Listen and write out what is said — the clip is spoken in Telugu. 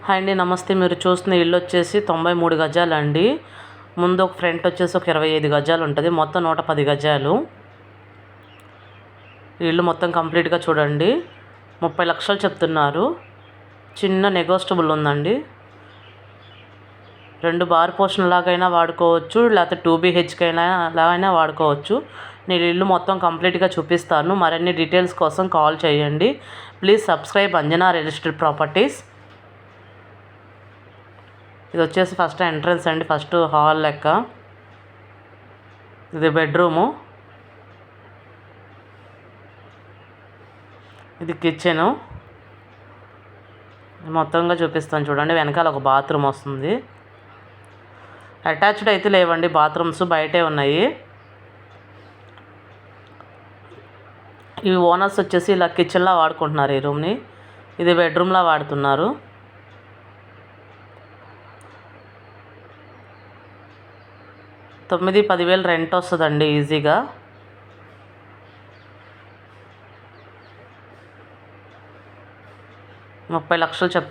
హాయ్ అండి, నమస్తే. మీరు చూస్తున్న ఇల్లు వచ్చేసి 93 గజాలండి. ముందు ఒక ఫ్రంట్ వచ్చేసి ఒక 25 గజాలు ఉంటుంది. మొత్తం 110 గజాలు. ఇల్లు మొత్తం కంప్లీట్గా చూడండి. 30 లక్షలు చెప్తున్నారు. చిన్న నెగోస్టబుల్ ఉందండి. 2 బార్ పోర్షన్ లాగైనా వాడుకోవచ్చు, లేకపోతే 2 BHK లాగైనా వాడుకోవచ్చు. నేను ఇల్లు మొత్తం కంప్లీట్గా చూపిస్తాను. మరిన్ని డీటెయిల్స్ కోసం కాల్ చేయండి. Please subscribe Anjana real estate properties. ఇది వచ్చేసి ఫస్ట్ ఎంట్రన్స్ అండి. ఫస్ట్ హాల్ లెక్క. ఇది బెడ్రూము, ఇది కిచెను. మొత్తంగా చూపిస్తాను చూడండి. వెనకాల ఒక బాత్రూమ్ వస్తుంది. అటాచ్డ్ అయితే లేవండి బాత్రూమ్స్, బయటే ఉన్నాయి. ఇవి ఓనర్స్ వచ్చేసి ఇలా కిచెన్లా వాడుకుంటున్నారు ఈ రూమ్ని. ఇది బెడ్రూమ్లా వాడుతున్నారు. 9-10 వేలు రెంట్ వస్తుందండి ఈజీగా. 30 లక్షలు చెప్తారు.